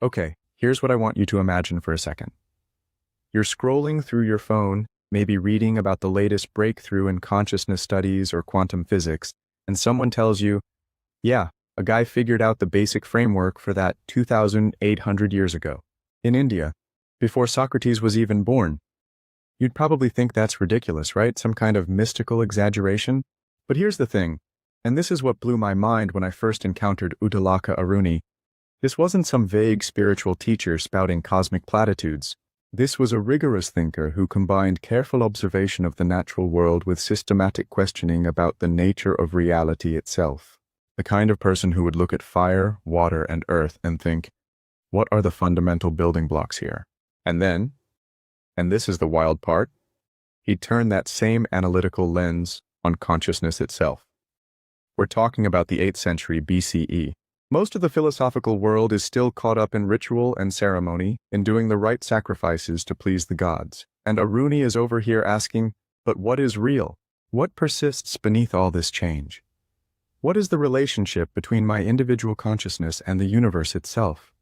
Okay, here's what I want you to imagine for a second. You're scrolling through your phone, maybe reading about the latest breakthrough in consciousness studies or quantum physics, and someone tells you, yeah, a guy figured out the basic framework for that 2,800 years ago, in India, before Socrates was even born. You'd probably think that's ridiculous, right? Some kind of mystical exaggeration? But here's the thing, and this is what blew my mind when I first encountered Uddalaka Aruni. This wasn't some vague spiritual teacher spouting cosmic platitudes. This was a rigorous thinker who combined careful observation of the natural world with systematic questioning about the nature of reality itself. The kind of person who would look at fire, water, and earth and think, what are the fundamental building blocks here? And then, and this is the wild part, he'd turn that same analytical lens on consciousness itself. We're talking about the 8th century BCE. Most of the philosophical world is still caught up in ritual and ceremony, in doing the right sacrifices to please the gods. And Aruni is over here asking, but what is real? What persists beneath all this change? What is the relationship between my individual consciousness and the universe itself?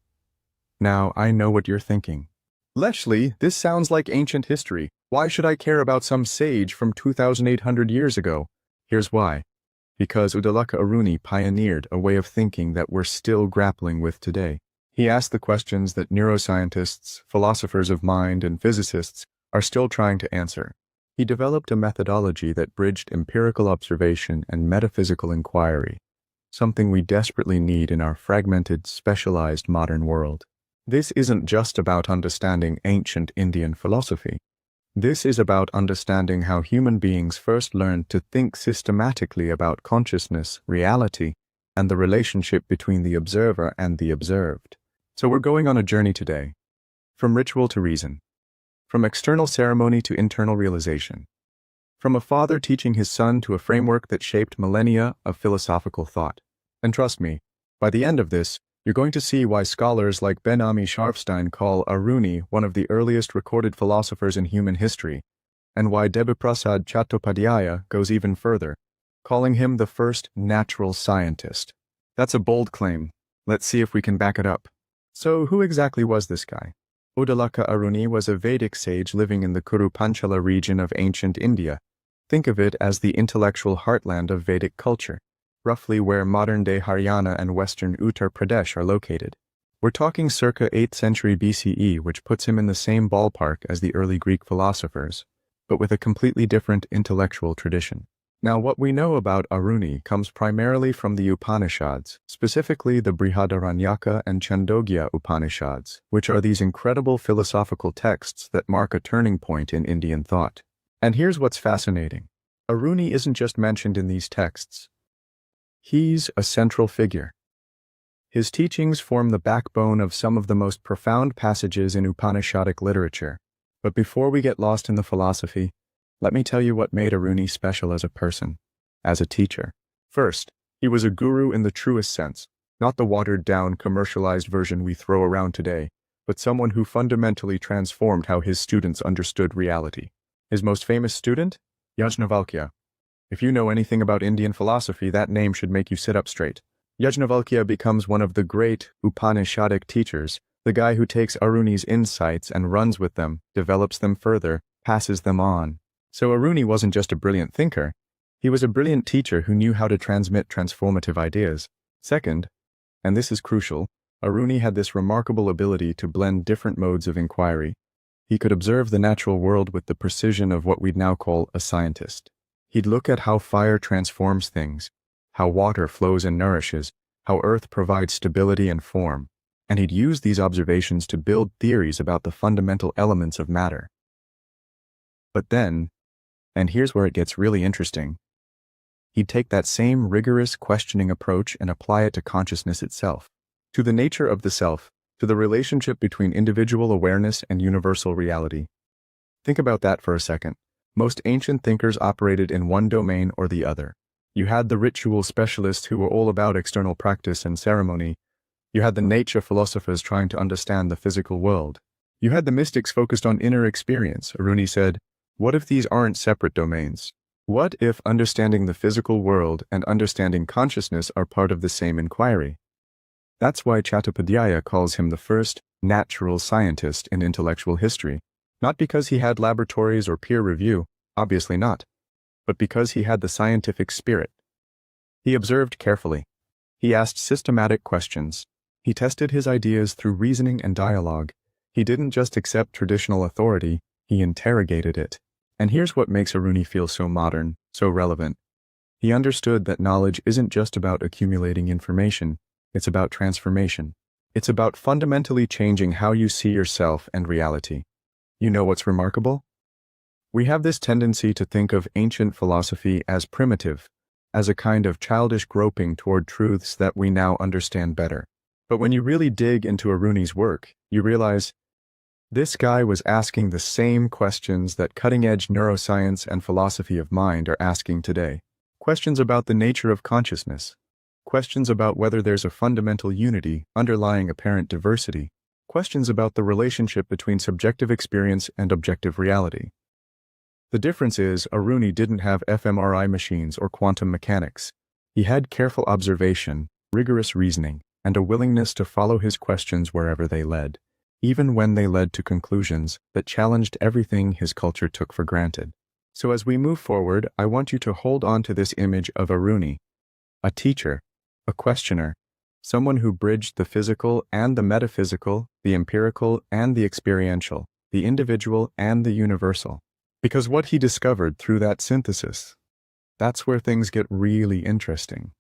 Now, I know what you're thinking. Leslie, this sounds like ancient history. Why should I care about some sage from 2,800 years ago? Here's why. Because Uddalaka Aruni pioneered a way of thinking that we're still grappling with today. He asked the questions that neuroscientists, philosophers of mind, and physicists are still trying to answer. He developed a methodology that bridged empirical observation and metaphysical inquiry, something we desperately need in our fragmented, specialized modern world. This isn't just about understanding ancient Indian philosophy. This is about understanding how human beings first learned to think systematically about consciousness, reality, and the relationship between the observer and the observed. So we're going on a journey today, from ritual to reason, from external ceremony to internal realization, from a father teaching his son to a framework that shaped millennia of philosophical thought. And trust me, by the end of this, you're going to see why scholars like Ben Ami Scharfstein call Aruni one of the earliest recorded philosophers in human history, and why Debiprasad Chattopadhyaya goes even further, calling him the first natural scientist. That's a bold claim. Let's see if we can back it up. So who exactly was this guy? Uddalaka Aruni was a Vedic sage living in the Kuru Panchala region of ancient India. Think of it as the intellectual heartland of Vedic culture, roughly where modern-day Haryana and western Uttar Pradesh are located. We're talking circa 8th century BCE, which puts him in the same ballpark as the early Greek philosophers, but with a completely different intellectual tradition. Now, what we know about Aruni comes primarily from the Upanishads, specifically the Brihadaranyaka and Chandogya Upanishads, which are these incredible philosophical texts that mark a turning point in Indian thought. And here's what's fascinating. Aruni isn't just mentioned in these texts. He's a central figure. His teachings form the backbone of some of the most profound passages in Upanishadic literature. But before we get lost in the philosophy, let me tell you what made Aruni special as a person, as a teacher. First, he was a guru in the truest sense, not the watered-down, commercialized version we throw around today, but someone who fundamentally transformed how his students understood reality. His most famous student? Yajnavalkya. If you know anything about Indian philosophy, that name should make you sit up straight. Yajnavalkya becomes one of the great Upanishadic teachers, the guy who takes Aruni's insights and runs with them, develops them further, passes them on. So Aruni wasn't just a brilliant thinker, he was a brilliant teacher who knew how to transmit transformative ideas. Second, and this is crucial, Aruni had this remarkable ability to blend different modes of inquiry. He could observe the natural world with the precision of what we'd now call a scientist. He'd look at how fire transforms things, how water flows and nourishes, how earth provides stability and form, and he'd use these observations to build theories about the fundamental elements of matter. But then, and here's where it gets really interesting, he'd take that same rigorous questioning approach and apply it to consciousness itself, to the nature of the self, to the relationship between individual awareness and universal reality. Think about that for a second. Most ancient thinkers operated in one domain or the other. You had the ritual specialists who were all about external practice and ceremony. You had the nature philosophers trying to understand the physical world. You had the mystics focused on inner experience. Aruni said, what if these aren't separate domains? What if understanding the physical world and understanding consciousness are part of the same inquiry? That's why Chattopadhyaya calls him the first natural scientist in intellectual history. Not because he had laboratories or peer review, obviously not, but because he had the scientific spirit. He observed carefully. He asked systematic questions. He tested his ideas through reasoning and dialogue. He didn't just accept traditional authority, he interrogated it. And here's what makes Aruni feel so modern, so relevant. He understood that knowledge isn't just about accumulating information, it's about transformation. It's about fundamentally changing how you see yourself and reality. You know what's remarkable? We have this tendency to think of ancient philosophy as primitive, as a kind of childish groping toward truths that we now understand better. But when you really dig into Aruni's work, you realize this guy was asking the same questions that cutting-edge neuroscience and philosophy of mind are asking today. Questions about the nature of consciousness. Questions about whether there's a fundamental unity underlying apparent diversity. Questions about the relationship between subjective experience and objective reality. The difference is, Aruni didn't have fMRI machines or quantum mechanics. He had careful observation, rigorous reasoning, and a willingness to follow his questions wherever they led, even when they led to conclusions that challenged everything his culture took for granted. So as we move forward, I want you to hold on to this image of Aruni, a teacher, a questioner, someone who bridged the physical and the metaphysical, the empirical and the experiential, the individual and the universal. Because what he discovered through that synthesis, that's where things get really interesting.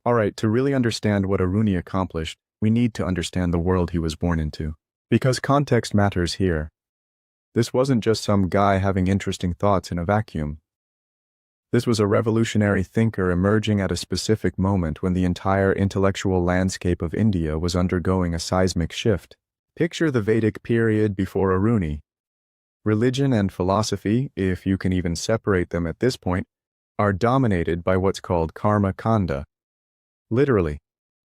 All right, to really understand what Aruni accomplished, we need to understand the world he was born into. Because context matters here. This wasn't just some guy having interesting thoughts in a vacuum. This was a revolutionary thinker emerging at a specific moment when the entire intellectual landscape of India was undergoing a seismic shift. Picture the Vedic period before Aruni. Religion and philosophy, if you can even separate them at this point, are dominated by what's called karma kanda. Literally,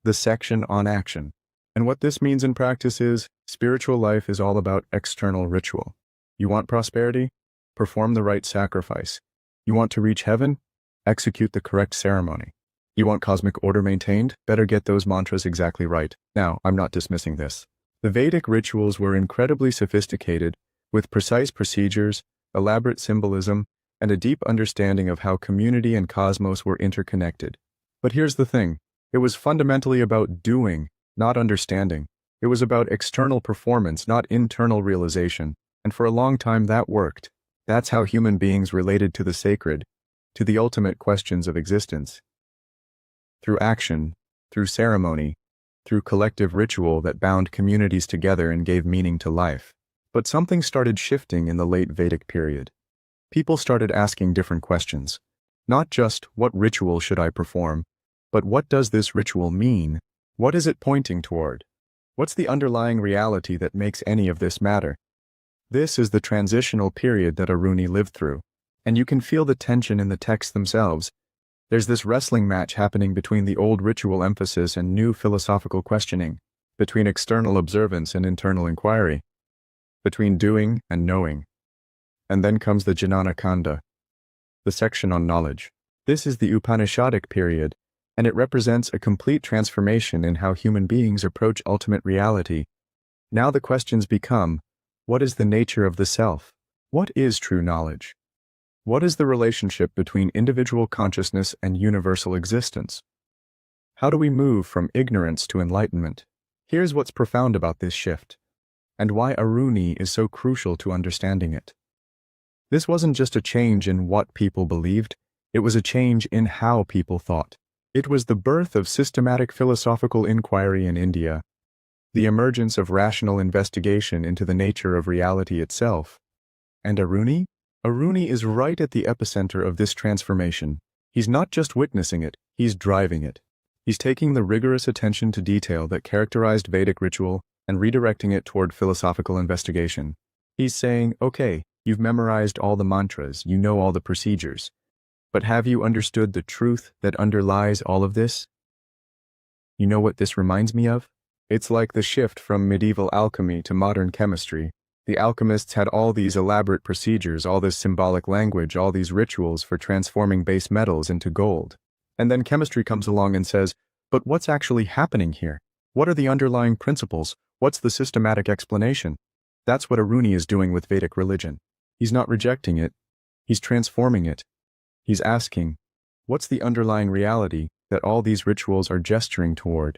the section on action. And what this means in practice is, spiritual life is all about external ritual. You want prosperity? Perform the right sacrifice. You want to reach heaven? Execute the correct ceremony. You want cosmic order maintained? Better get those mantras exactly right. Now, I'm not dismissing this. The Vedic rituals were incredibly sophisticated, with precise procedures, elaborate symbolism, and a deep understanding of how community and cosmos were interconnected. But here's the thing. It was fundamentally about doing, not understanding. It was about external performance, not internal realization. And for a long time that worked. That's how human beings related to the sacred, to the ultimate questions of existence. Through action, through ceremony, through collective ritual that bound communities together and gave meaning to life. But something started shifting in the late Vedic period. People started asking different questions. Not just, what ritual should I perform, but what does this ritual mean? What is it pointing toward? What's the underlying reality that makes any of this matter? This is the transitional period that Aruni lived through, and you can feel the tension in the texts themselves. There's this wrestling match happening between the old ritual emphasis and new philosophical questioning, between external observance and internal inquiry, between doing and knowing. And then comes the Jnana Kanda, the section on knowledge. This is the Upanishadic period, and it represents a complete transformation in how human beings approach ultimate reality. Now the questions become, what is the nature of the self? What is true knowledge? What is the relationship between individual consciousness and universal existence? How do we move from ignorance to enlightenment? Here's what's profound about this shift, and why Aruni is so crucial to understanding it. This wasn't just a change in what people believed, it was a change in how people thought. It was the birth of systematic philosophical inquiry in India, the emergence of rational investigation into the nature of reality itself. And Aruni? Aruni is right at the epicenter of this transformation. He's not just witnessing it, he's driving it. He's taking the rigorous attention to detail that characterized Vedic ritual and redirecting it toward philosophical investigation. He's saying, okay, you've memorized all the mantras, you know all the procedures. But have you understood the truth that underlies all of this? You know what this reminds me of? It's like the shift from medieval alchemy to modern chemistry. The alchemists had all these elaborate procedures, all this symbolic language, all these rituals for transforming base metals into gold. And then chemistry comes along and says, but what's actually happening here? What are the underlying principles? What's the systematic explanation? That's what Aruni is doing with Vedic religion. He's not rejecting it. He's transforming it. He's asking, what's the underlying reality that all these rituals are gesturing toward?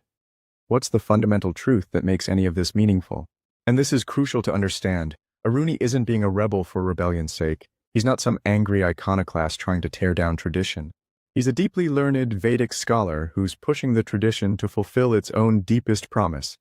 What's the fundamental truth that makes any of this meaningful? And this is crucial to understand. Aruni isn't being a rebel for rebellion's sake. He's not some angry iconoclast trying to tear down tradition. He's a deeply learned Vedic scholar who's pushing the tradition to fulfill its own deepest promise.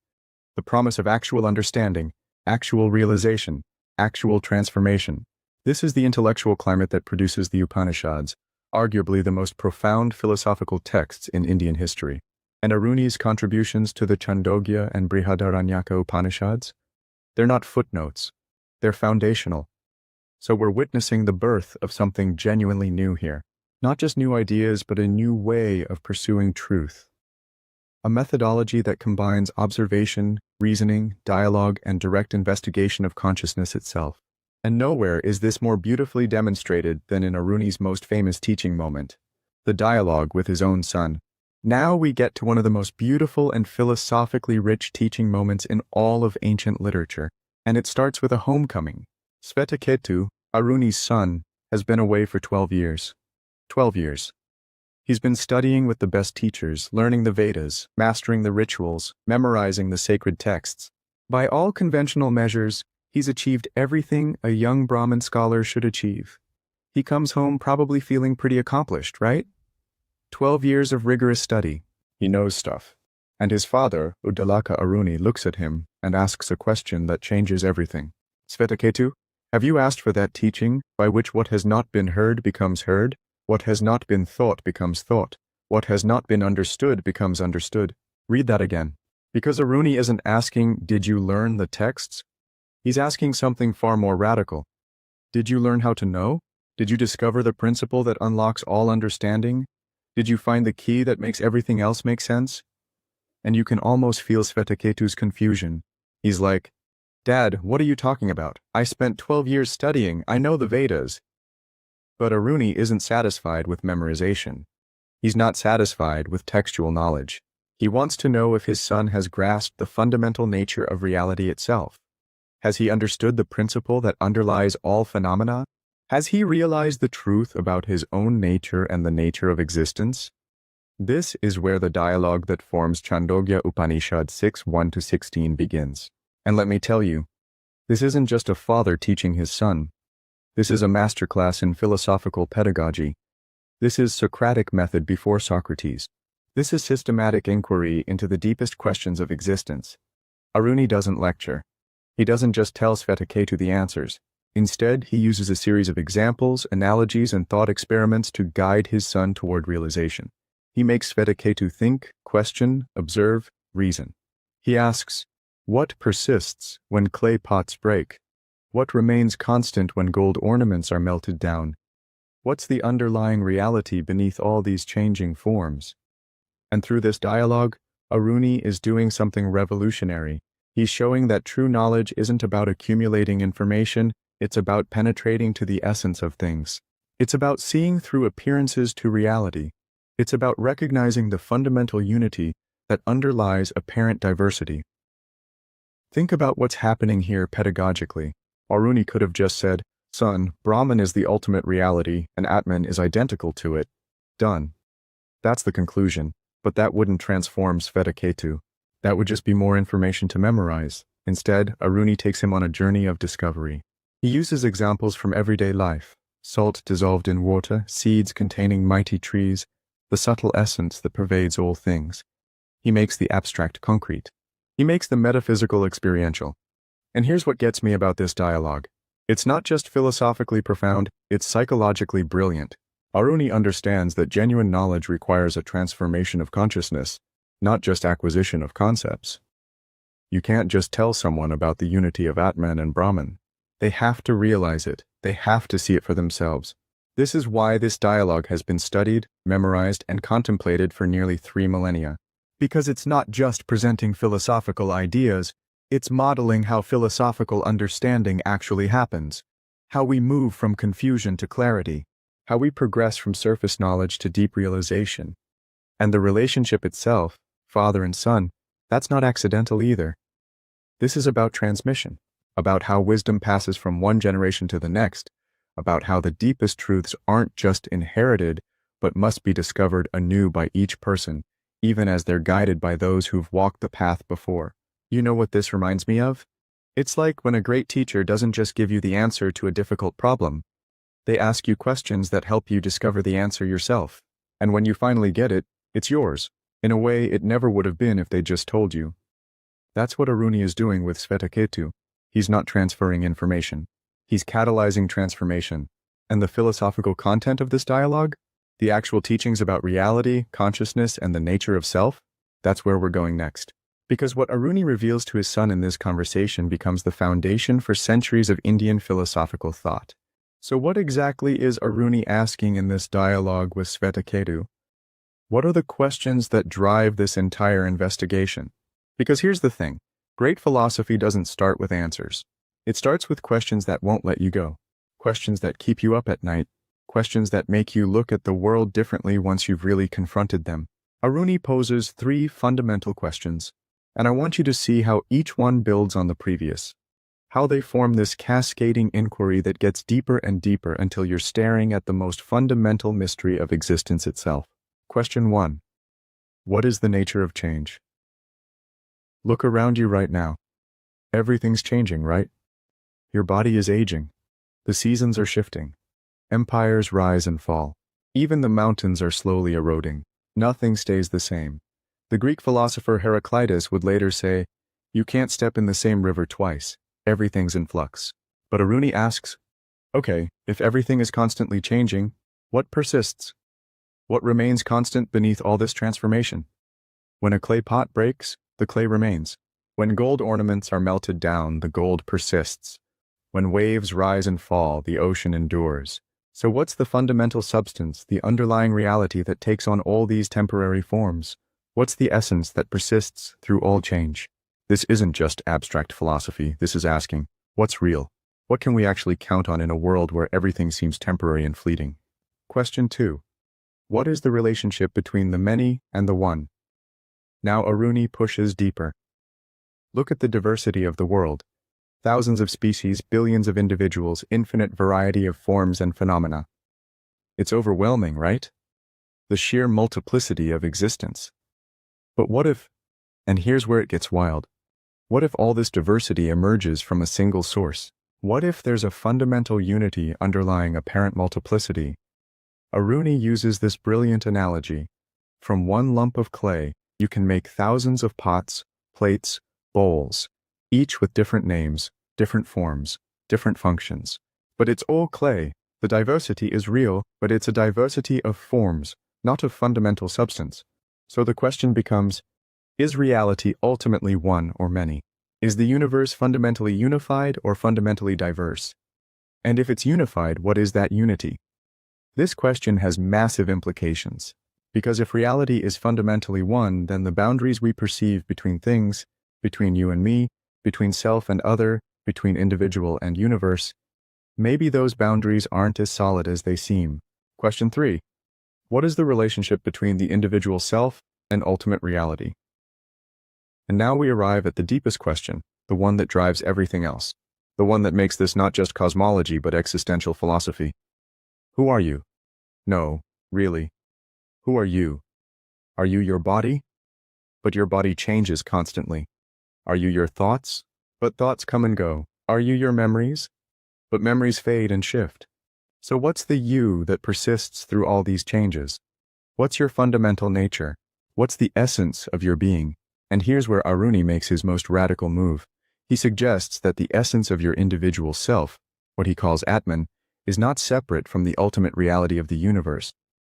The promise of actual understanding, actual realization, actual transformation. This is the intellectual climate that produces the Upanishads, arguably the most profound philosophical texts in Indian history. And Aruni's contributions to the Chandogya and Brihadaranyaka Upanishads? They're not footnotes. They're foundational. So we're witnessing the birth of something genuinely new here. Not just new ideas, but a new way of pursuing truth. A methodology that combines observation, reasoning, dialogue, and direct investigation of consciousness itself. And nowhere is this more beautifully demonstrated than in Aruni's most famous teaching moment, the dialogue with his own son. Now we get to one of the most beautiful and philosophically rich teaching moments in all of ancient literature, and it starts with a homecoming. Svetaketu, Aruni's son, has been away for 12 years. 12 years. He's been studying with the best teachers, learning the Vedas, mastering the rituals, memorizing the sacred texts. By all conventional measures, he's achieved everything a young Brahmin scholar should achieve. He comes home probably feeling pretty accomplished, right? 12 years of rigorous study. He knows stuff. And his father, Uddalaka Aruni, looks at him and asks a question that changes everything. Svetaketu, have you asked for that teaching by which what has not been heard becomes heard? What has not been thought becomes thought. What has not been understood becomes understood. Read that again. Because Aruni isn't asking, did you learn the texts? He's asking something far more radical. Did you learn how to know? Did you discover the principle that unlocks all understanding? Did you find the key that makes everything else make sense? And you can almost feel Svetaketu's confusion. He's like, Dad, what are you talking about? I spent 12 years studying. I know the Vedas. But Aruni isn't satisfied with memorization. He's not satisfied with textual knowledge. He wants to know if his son has grasped the fundamental nature of reality itself. Has he understood the principle that underlies all phenomena? Has he realized the truth about his own nature and the nature of existence? This is where the dialogue that forms Chandogya Upanishad 6:1-16 begins. And let me tell you, this isn't just a father teaching his son. This is a masterclass in philosophical pedagogy. This is Socratic method before Socrates. This is systematic inquiry into the deepest questions of existence. Aruni doesn't lecture. He doesn't just tell Svetaketu the answers. Instead, he uses a series of examples, analogies, and thought experiments to guide his son toward realization. He makes Svetaketu think, question, observe, reason. He asks, what persists when clay pots break? What remains constant when gold ornaments are melted down? What's the underlying reality beneath all these changing forms? And through this dialogue, Aruni is doing something revolutionary. He's showing that true knowledge isn't about accumulating information, it's about penetrating to the essence of things. It's about seeing through appearances to reality. It's about recognizing the fundamental unity that underlies apparent diversity. Think about what's happening here pedagogically. Aruni could have just said, son, Brahman is the ultimate reality and Atman is identical to it. Done. That's the conclusion, but that wouldn't transform Svetaketu. That would just be more information to memorize. Instead, Aruni takes him on a journey of discovery. He uses examples from everyday life, salt dissolved in water, seeds containing mighty trees, the subtle essence that pervades all things. He makes the abstract concrete. He makes the metaphysical experiential. And here's what gets me about this dialogue. It's not just philosophically profound, it's psychologically brilliant. Aruni understands that genuine knowledge requires a transformation of consciousness, not just acquisition of concepts. You can't just tell someone about the unity of Atman and Brahman. They have to realize it. They have to see it for themselves. This is why this dialogue has been studied, memorized, and contemplated for nearly 3 millennia. Because it's not just presenting philosophical ideas, it's modeling how philosophical understanding actually happens, how we move from confusion to clarity, how we progress from surface knowledge to deep realization. And the relationship itself, father and son, That's not accidental either. This is about transmission, about how wisdom passes from one generation to the next, about how the deepest truths aren't just inherited, but must be discovered anew by each person, even as they're guided by those who've walked the path before. You know what this reminds me of? It's like when a great teacher doesn't just give you the answer to a difficult problem. They ask you questions that help you discover the answer yourself. And when you finally get it, it's yours, in a way it never would have been if they just told you. That's what Aruni is doing with Svetaketu. He's not transferring information. He's catalyzing transformation. And the philosophical content of this dialogue? The actual teachings about reality, consciousness, and the nature of self? That's where we're going next. Because what Aruni reveals to his son in this conversation becomes the foundation for centuries of Indian philosophical thought. So what exactly is Aruni asking in this dialogue with Svetaketu? What are the questions that drive this entire investigation? Because here's the thing, great philosophy doesn't start with answers. It starts with questions that won't let you go, questions that keep you up at night, questions that make you look at the world differently once you've really confronted them. Aruni poses 3 fundamental questions, and I want you to see how each one builds on the previous, how they form this cascading inquiry that gets deeper and deeper until you're staring at the most fundamental mystery of existence itself. Question 1. What is the nature of change? Look around you right now. Everything's changing, right? Your body is aging. The seasons are shifting. Empires rise and fall. Even the mountains are slowly eroding. Nothing stays the same. The Greek philosopher Heraclitus would later say, "You can't step in the same river twice. Everything's in flux." But Aruni asks, okay, if everything is constantly changing, what persists? What remains constant beneath all this transformation? When a clay pot breaks, the clay remains. When gold ornaments are melted down, the gold persists. When waves rise and fall, the ocean endures. So what's the fundamental substance, the underlying reality that takes on all these temporary forms? What's the essence that persists through all change? This isn't just abstract philosophy. This is asking, what's real? What can we actually count on in a world where everything seems temporary and fleeting? Question 2. What is the relationship between the many and the one? Now Aruni pushes deeper. Look at the diversity of the world. Thousands of species, billions of individuals, infinite variety of forms and phenomena. It's overwhelming, right? The sheer multiplicity of existence. But what if, and here's where it gets wild, what if all this diversity emerges from a single source? What if there's a fundamental unity underlying apparent multiplicity? Aruni uses this brilliant analogy. From one lump of clay, you can make thousands of pots, plates, bowls, each with different names, different forms, different functions. But it's all clay. The diversity is real, but it's a diversity of forms, not of fundamental substance. So the question becomes, is reality ultimately one or many? Is the universe fundamentally unified or fundamentally diverse? And if it's unified, what is that unity? This question has massive implications. Because if reality is fundamentally one, then the boundaries we perceive between things, between you and me, between self and other, between individual and universe, maybe those boundaries aren't as solid as they seem. Question 3. What is the relationship between the individual self and ultimate reality? And now we arrive at the deepest question, the one that drives everything else, the one that makes this not just cosmology but existential philosophy. Who are you? No, really. Who are you? Are you your body? But your body changes constantly. Are you your thoughts? But thoughts come and go. Are you your memories? But memories fade and shift. So what's the you that persists through all these changes? What's your fundamental nature? What's the essence of your being? And here's where Aruni makes his most radical move. He suggests that the essence of your individual self, what he calls Atman, is not separate from the ultimate reality of the universe,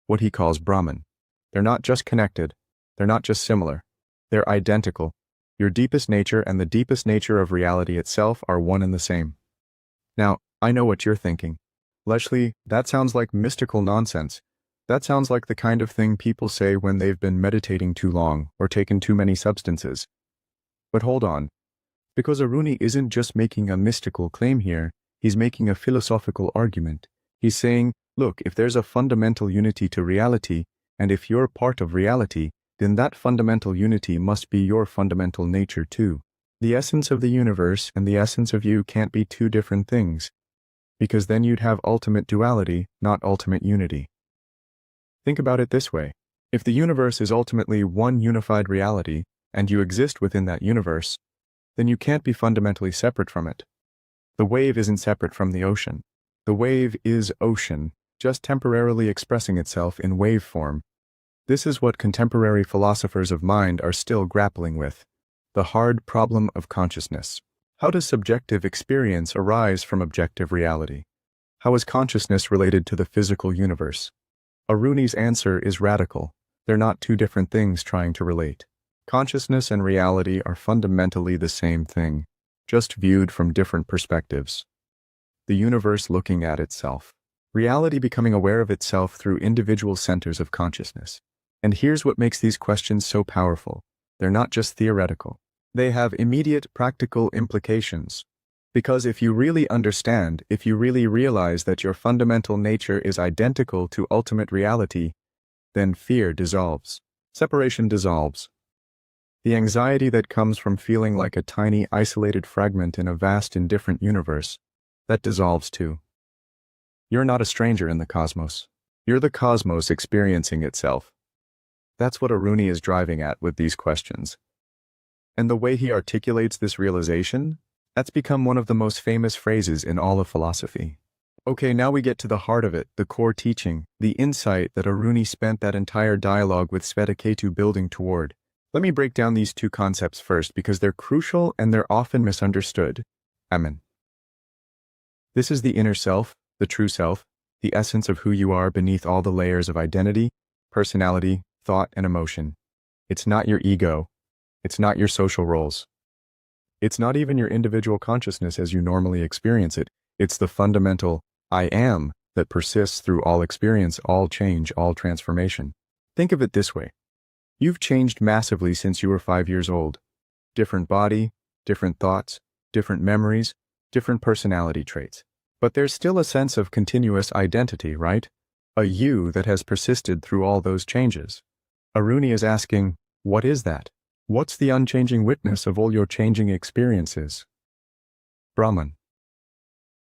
what he calls Brahman. They're not just connected. They're not just similar. They're identical. Your deepest nature and the deepest nature of reality itself are one and the same. Now, I know what you're thinking. Leslie, that sounds like mystical nonsense. That sounds like the kind of thing people say when they've been meditating too long or taken too many substances. But hold on. Because Aruni isn't just making a mystical claim here, he's making a philosophical argument. He's saying, look, if there's a fundamental unity to reality, and if you're part of reality, then that fundamental unity must be your fundamental nature too. The essence of the universe and the essence of you can't be two different things, because then you'd have ultimate duality, not ultimate unity. Think about it this way. If the universe is ultimately one unified reality, and you exist within that universe, then you can't be fundamentally separate from it. The wave isn't separate from the ocean. The wave is ocean, just temporarily expressing itself in wave form. This is what contemporary philosophers of mind are still grappling with, the hard problem of consciousness. How does subjective experience arise from objective reality? How is consciousness related to the physical universe? Aruni's answer is radical. They're not two different things trying to relate. Consciousness and reality are fundamentally the same thing, just viewed from different perspectives. The universe looking at itself. Reality becoming aware of itself through individual centers of consciousness. And here's what makes these questions so powerful. They're not just theoretical. They have immediate practical implications. Because if you really understand, if you really realize that your fundamental nature is identical to ultimate reality, then fear dissolves. Separation dissolves. The anxiety that comes from feeling like a tiny, isolated fragment in a vast, indifferent universe, that dissolves too. You're not a stranger in the cosmos. You're the cosmos experiencing itself. That's what Aruni is driving at with these questions. And the way he articulates this realization, that's become one of the most famous phrases in all of philosophy. Okay, now we get to the heart of it, the core teaching, the insight that Aruni spent that entire dialogue with Svetaketu building toward. Let me break down these two concepts first because they're crucial and they're often misunderstood. Atman. This is the inner self, the true self, the essence of who you are beneath all the layers of identity, personality, thought, and emotion. It's not your ego. It's not your social roles. It's not even your individual consciousness as you normally experience it. It's the fundamental I am that persists through all experience, all change, all transformation. Think of it this way. You've changed massively since you were 5 years old. Different body, different thoughts, different memories, different personality traits. But there's still a sense of continuous identity, right? A you that has persisted through all those changes. Aruni is asking, what is that? What's the unchanging witness of all your changing experiences? Brahman.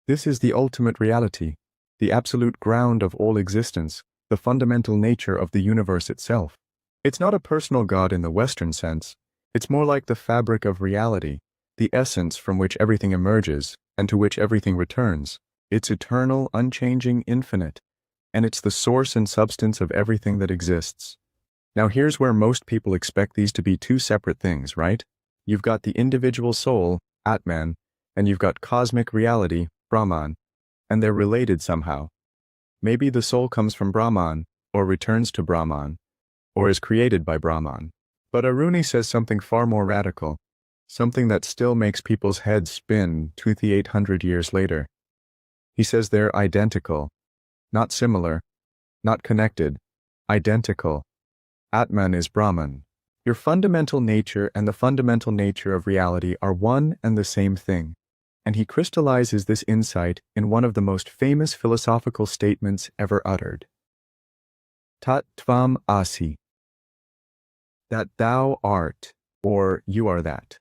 This is the ultimate reality, the absolute ground of all existence, the fundamental nature of the universe itself. It's not a personal God in the Western sense. It's more like the fabric of reality, the essence from which everything emerges and to which everything returns. It's eternal, unchanging, infinite, and it's the source and substance of everything that exists. Now here's where most people expect these to be two separate things, right? You've got the individual soul, Atman, and you've got cosmic reality, Brahman, and they're related somehow. Maybe the soul comes from Brahman, or returns to Brahman, or is created by Brahman. But Aruni says something far more radical, something that still makes people's heads spin 2,800 years later. He says they're identical, not similar, not connected, identical. Atman is Brahman. Your fundamental nature and the fundamental nature of reality are one and the same thing. And he crystallizes this insight in one of the most famous philosophical statements ever uttered. Tat Tvam Asi. That thou art, or you are that.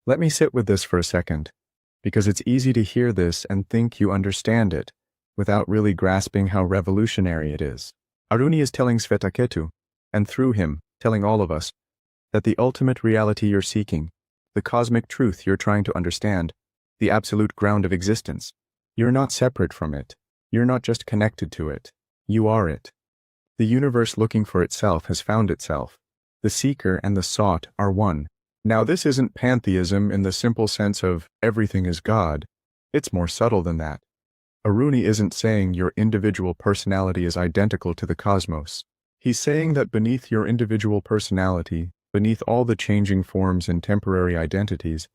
Let me sit with this for a second, because it's easy to hear this and think you understand it, without really grasping how revolutionary it is. Aruni is telling Svetaketu, and through him, telling all of us, that the ultimate reality you're seeking, the cosmic truth you're trying to understand, the absolute ground of existence, you're not separate from it. You're not just connected to it. You are it. The universe looking for itself has found itself. The seeker and the sought are one. Now this isn't pantheism in the simple sense of everything is God. It's more subtle than that. Aruni isn't saying your individual personality is identical to the cosmos. He's saying that beneath your individual personality, beneath all the changing forms and temporary identities,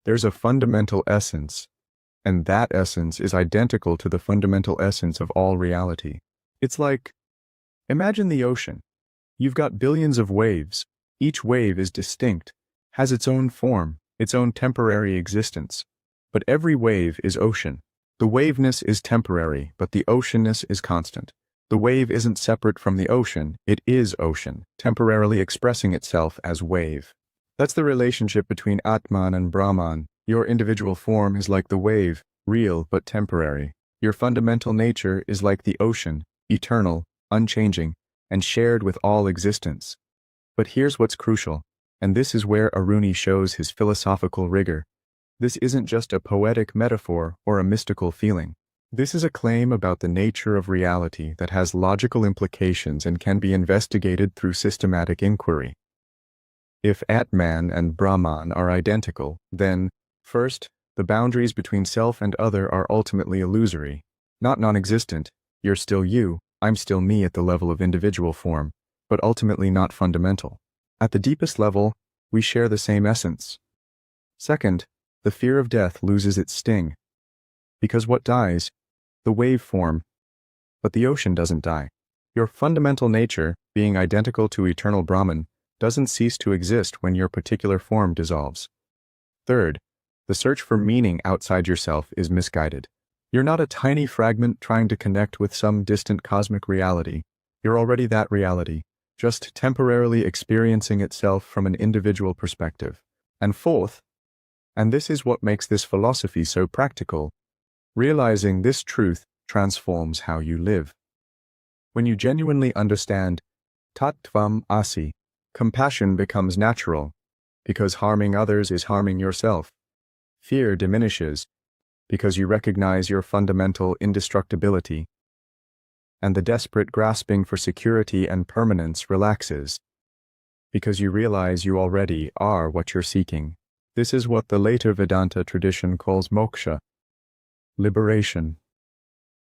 there's a fundamental essence, and that essence is identical to the fundamental essence of all reality. It's like, imagine the ocean. You've got billions of waves. Each wave is distinct, has its own form, its own temporary existence. But every wave is ocean. The waveness is temporary, but the oceanness is constant. The wave isn't separate from the ocean, it is ocean, temporarily expressing itself as wave. That's the relationship between Atman and Brahman. Your individual form is like the wave, real but temporary. Your fundamental nature is like the ocean, eternal, unchanging, and shared with all existence. But here's what's crucial, and this is where Aruni shows his philosophical rigor. This isn't just a poetic metaphor or a mystical feeling. This is a claim about the nature of reality that has logical implications and can be investigated through systematic inquiry. If Atman and Brahman are identical, then, first, the boundaries between self and other are ultimately illusory, not non-existent. You're still you, I'm still me at the level of individual form, but ultimately not fundamental. At the deepest level, we share the same essence. Second, the fear of death loses its sting. Because what dies? The wave form. But the ocean doesn't die. Your fundamental nature, being identical to eternal Brahman, doesn't cease to exist when your particular form dissolves. Third, the search for meaning outside yourself is misguided. You're not a tiny fragment trying to connect with some distant cosmic reality. You're already that reality, just temporarily experiencing itself from an individual perspective. And fourth, and this is what makes this philosophy so practical, realizing this truth transforms how you live. When you genuinely understand Tat Tvam Asi, compassion becomes natural, because harming others is harming yourself. Fear diminishes, because you recognize your fundamental indestructibility. And the desperate grasping for security and permanence relaxes, because you realize you already are what you're seeking. This is what the later Vedanta tradition calls moksha, liberation.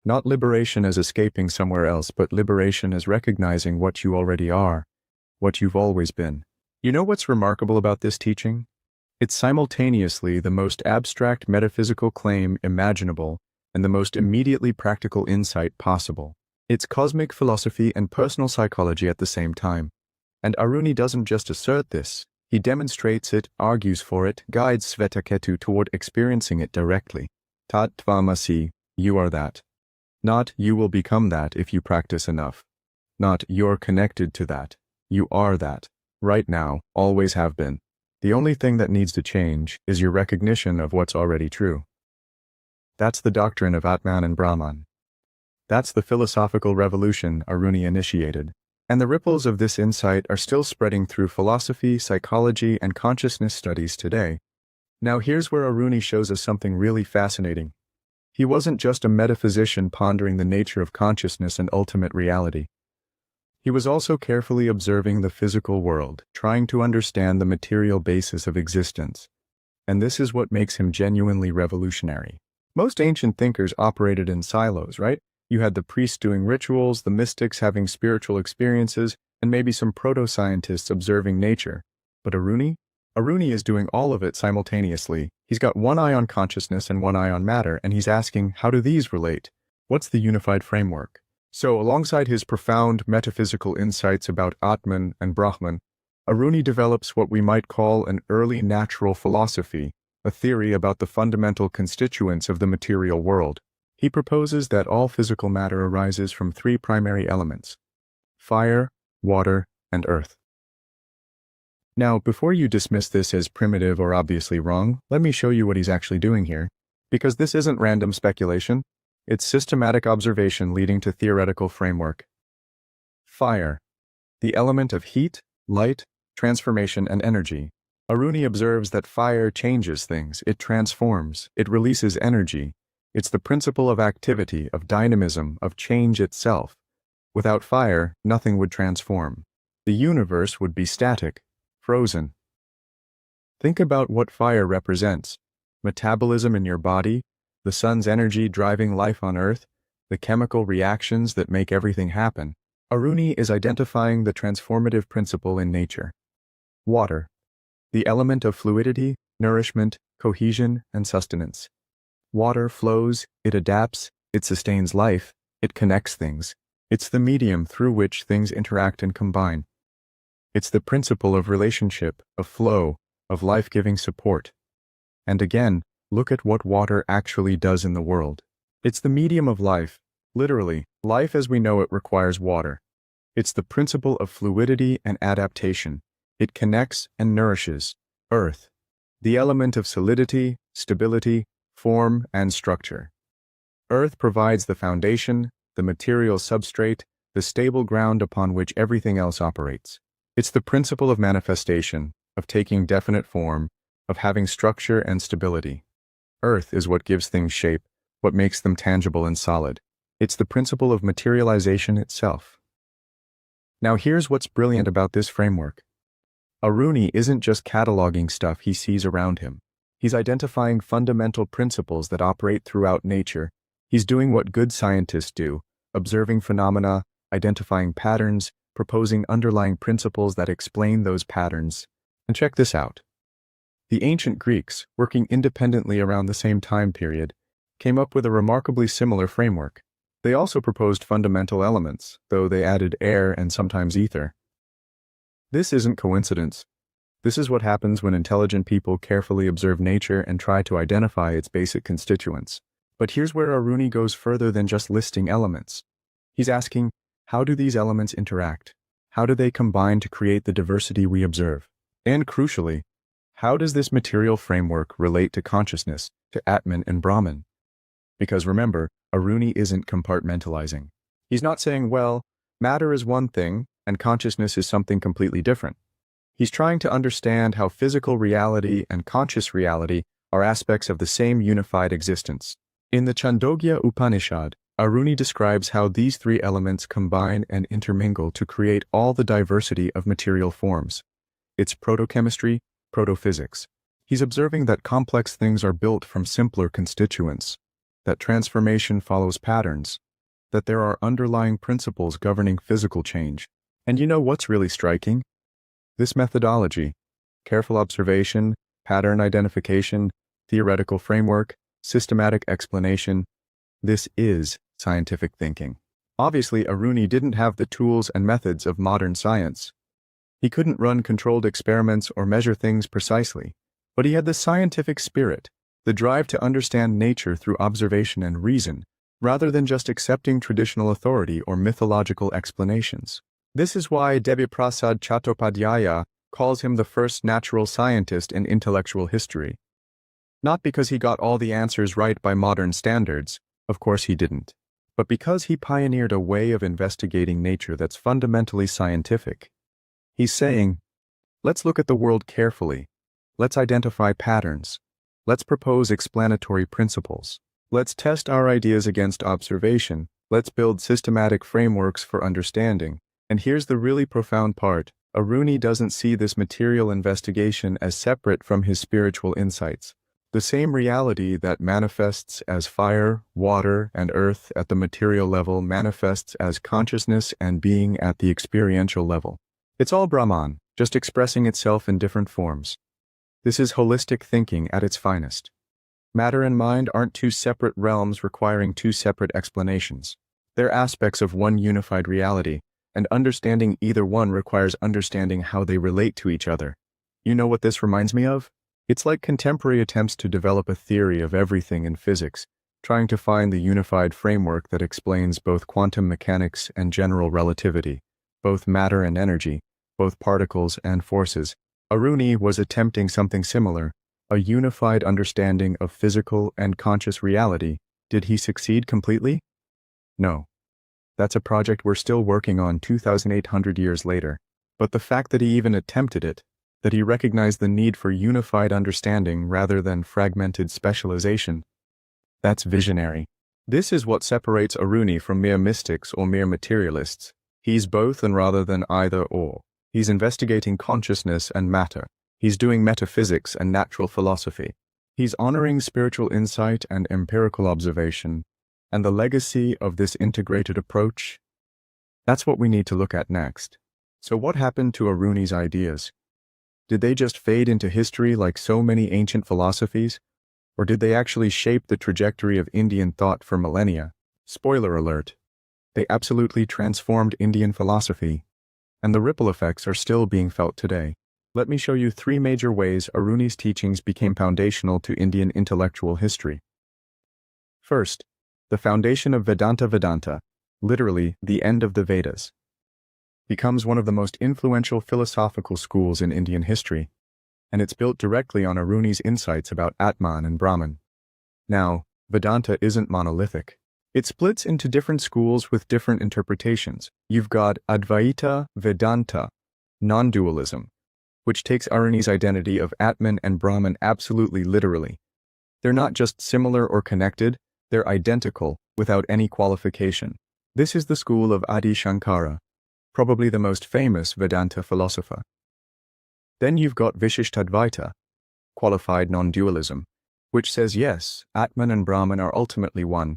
Not liberation as escaping somewhere else, but liberation as recognizing what you already are, what you've always been. You know what's remarkable about this teaching? It's simultaneously the most abstract metaphysical claim imaginable and the most immediately practical insight possible. It's cosmic philosophy and personal psychology at the same time. And Aruni doesn't just assert this, he demonstrates it, argues for it, guides Svetaketu toward experiencing it directly. Tat Tvam Asi, you are that. Not you will become that if you practice enough. Not you're connected to that. You are that. Right now, always have been. The only thing that needs to change is your recognition of what's already true. That's the doctrine of Atman and Brahman. That's the philosophical revolution Aruni initiated. And the ripples of this insight are still spreading through philosophy, psychology, and consciousness studies today. Now here's where Aruni shows us something really fascinating. He wasn't just a metaphysician pondering the nature of consciousness and ultimate reality. He was also carefully observing the physical world, trying to understand the material basis of existence. And this is what makes him genuinely revolutionary. Most ancient thinkers operated in silos, right? You had the priests doing rituals, the mystics having spiritual experiences, and maybe some proto-scientists observing nature. But Aruni is doing all of it simultaneously. He's got one eye on consciousness and one eye on matter, and he's asking, how do these relate? What's the unified framework? So, alongside his profound metaphysical insights about Atman and Brahman, Aruni develops what we might call an early natural philosophy, a theory about the fundamental constituents of the material world. He proposes that all physical matter arises from three primary elements: fire, water, and earth. Now, before you dismiss this as primitive or obviously wrong, let me show you what he's actually doing here. Because this isn't random speculation, it's systematic observation leading to theoretical framework. Fire, the element of heat, light, transformation, and energy. Aruni observes that fire changes things, it transforms, it releases energy. It's the principle of activity, of dynamism, of change itself. Without fire, nothing would transform. The universe would be static, frozen. Think about what fire represents. Metabolism in your body, the sun's energy driving life on Earth, the chemical reactions that make everything happen. Aruni is identifying the transformative principle in nature. Water, the element of fluidity, nourishment, cohesion, and sustenance. Water flows, it adapts, it sustains life, it connects things. It's the medium through which things interact and combine. It's the principle of relationship, of flow, of life-giving support. And again, look at what water actually does in the world. It's the medium of life, Literally, life as we know it requires water. It's the principle of fluidity and adaptation. It connects and nourishes earth, the element of solidity, stability, form, and structure. Earth provides the foundation, the material substrate, the stable ground upon which everything else operates. It's the principle of manifestation, of taking definite form, of having structure and stability. Earth is what gives things shape, what makes them tangible and solid. It's the principle of materialization itself. Now here's what's brilliant about this framework. Aruni isn't just cataloging stuff he sees around him. He's identifying fundamental principles that operate throughout nature. He's doing what good scientists do, observing phenomena, identifying patterns, proposing underlying principles that explain those patterns. And check this out. The ancient Greeks, working independently around the same time period, came up with a remarkably similar framework. They also proposed fundamental elements, though they added air and sometimes ether. This isn't coincidence. This is what happens when intelligent people carefully observe nature and try to identify its basic constituents. But here's where Aruni goes further than just listing elements. He's asking, how do these elements interact? How do they combine to create the diversity we observe? And crucially, how does this material framework relate to consciousness, to Atman and Brahman? Because remember, Aruni isn't compartmentalizing. He's not saying, well, matter is one thing and consciousness is something completely different. He's trying to understand how physical reality and conscious reality are aspects of the same unified existence. In the Chandogya Upanishad, Aruni describes how these three elements combine and intermingle to create all the diversity of material forms. It's protochemistry, protophysics. He's observing that complex things are built from simpler constituents, that transformation follows patterns, that there are underlying principles governing physical change. And you know what's really striking? This methodology, careful observation, pattern identification, theoretical framework, systematic explanation, this is scientific thinking. Obviously, Aruni didn't have the tools and methods of modern science. He couldn't run controlled experiments or measure things precisely, but he had the scientific spirit, the drive to understand nature through observation and reason, rather than just accepting traditional authority or mythological explanations. This is why Debiprasad Chattopadhyaya calls him the first natural scientist in intellectual history. Not because he got all the answers right by modern standards, of course he didn't, but because he pioneered a way of investigating nature that's fundamentally scientific. He's saying, let's look at the world carefully, let's identify patterns, let's propose explanatory principles, let's test our ideas against observation, let's build systematic frameworks for understanding. And here's the really profound part. Aruni doesn't see this material investigation as separate from his spiritual insights. The same reality that manifests as fire, water, and earth at the material level manifests as consciousness and being at the experiential level. It's all Brahman, just expressing itself in different forms. This is holistic thinking at its finest. Matter and mind aren't two separate realms requiring two separate explanations. They're aspects of one unified reality, and understanding either one requires understanding how they relate to each other. You know what this reminds me of? It's like contemporary attempts to develop a theory of everything in physics, trying to find the unified framework that explains both quantum mechanics and general relativity, both matter and energy, both particles and forces. Aruni was attempting something similar, a unified understanding of physical and conscious reality. Did he succeed completely? No. That's a project we're still working on 2,800 years later. But the fact that he even attempted it, that he recognized the need for unified understanding rather than fragmented specialization, that's visionary. This is what separates Aruni from mere mystics or mere materialists. He's both and rather than either or. He's investigating consciousness and matter. He's doing metaphysics and natural philosophy. He's honoring spiritual insight and empirical observation. And the legacy of this integrated approach? That's what we need to look at next. So what happened to Aruni's ideas? Did they just fade into history like so many ancient philosophies? Or did they actually shape the trajectory of Indian thought for millennia? Spoiler alert. They absolutely transformed Indian philosophy. And the ripple effects are still being felt today. Let me show you 3 major ways Aruni's teachings became foundational to Indian intellectual history. First, the foundation of Vedanta, literally the end of the Vedas, becomes one of the most influential philosophical schools in Indian history, and it's built directly on Aruni's insights about Atman and Brahman. Now, Vedanta isn't monolithic. It splits into different schools with different interpretations. You've got Advaita Vedanta, non-dualism, which takes Aruni's identity of Atman and Brahman absolutely literally. They're not just similar or connected, they're identical, without any qualification. This is the school of Adi Shankara, probably the most famous Vedanta philosopher. Then you've got Vishishtadvaita, qualified non-dualism, which says yes, Atman and Brahman are ultimately one,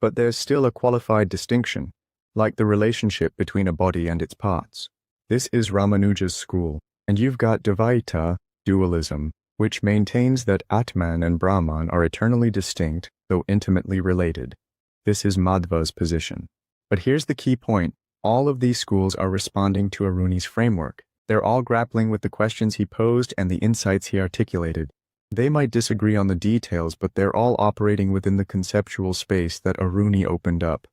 but there's still a qualified distinction, like the relationship between a body and its parts. This is Ramanuja's school. And you've got Dvaita, dualism, which maintains that Atman and Brahman are eternally distinct, though intimately related. This is Madhva's position. But here's the key point. All of these schools are responding to Aruni's framework. They're all grappling with the questions he posed and the insights he articulated. They might disagree on the details, but they're all operating within the conceptual space that Aruni opened up.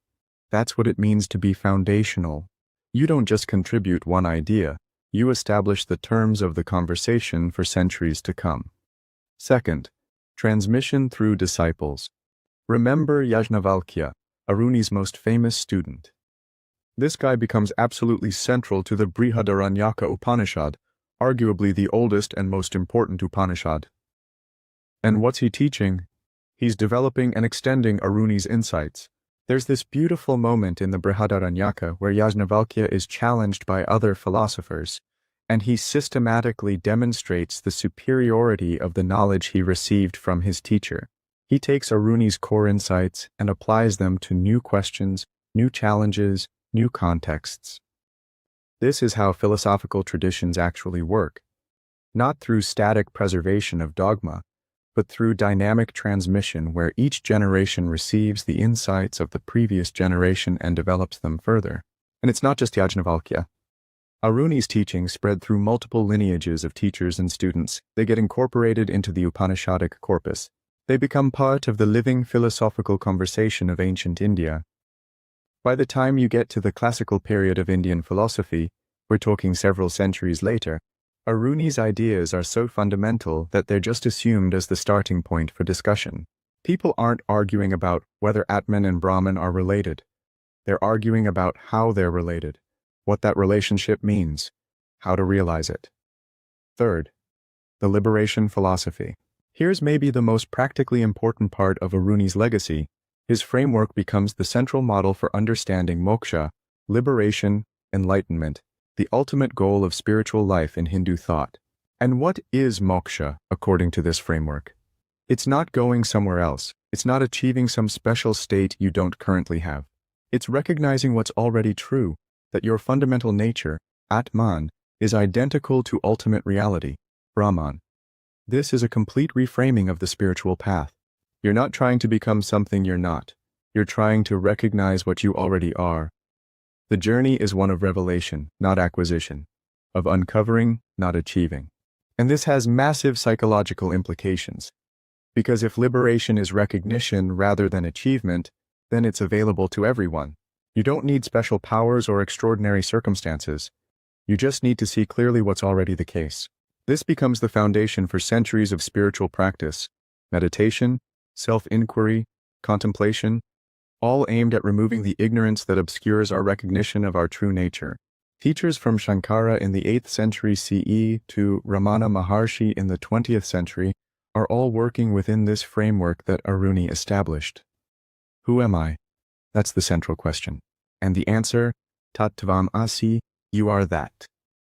That's what it means to be foundational. You don't just contribute one idea. You establish the terms of the conversation for centuries to come. Second, transmission through disciples. Remember Yajnavalkya, Aruni's most famous student. This guy becomes absolutely central to the Brihadaranyaka Upanishad, arguably the oldest and most important Upanishad. And what's he teaching? He's developing and extending Aruni's insights. There's this beautiful moment in the Brihadaranyaka where Yajnavalkya is challenged by other philosophers, and he systematically demonstrates the superiority of the knowledge he received from his teacher. He takes Aruni's core insights and applies them to new questions, new challenges, new contexts. This is how philosophical traditions actually work, not through static preservation of dogma, but through dynamic transmission where each generation receives the insights of the previous generation and develops them further. And it's not just Yajnavalkya. Aruni's teachings spread through multiple lineages of teachers and students. They get incorporated into the Upanishadic corpus. They become part of the living philosophical conversation of ancient India. By the time you get to the classical period of Indian philosophy, we're talking several centuries later, Aruni's ideas are so fundamental that they're just assumed as the starting point for discussion. People aren't arguing about whether Atman and Brahman are related. They're arguing about how they're related, what that relationship means, how to realize it. Third, the liberation philosophy. Here's maybe the most practically important part of Aruni's legacy. His framework becomes the central model for understanding moksha, liberation, enlightenment, the ultimate goal of spiritual life in Hindu thought. And what is moksha, according to this framework? It's not going somewhere else. It's not achieving some special state you don't currently have. It's recognizing what's already true, that your fundamental nature, Atman, is identical to ultimate reality, Brahman. This is a complete reframing of the spiritual path. You're not trying to become something you're not. You're trying to recognize what you already are. The journey is one of revelation, not acquisition, of uncovering, not achieving. And this has massive psychological implications. Because if liberation is recognition rather than achievement, then it's available to everyone. You don't need special powers or extraordinary circumstances. You just need to see clearly what's already the case. This becomes the foundation for centuries of spiritual practice, meditation, self-inquiry, contemplation, all aimed at removing the ignorance that obscures our recognition of our true nature. Teachers from Shankara in the 8th century CE to Ramana Maharshi in the 20th century are all working within this framework that Aruni established. Who am I? That's the central question. And the answer, Tat Tvam Asi, you are that.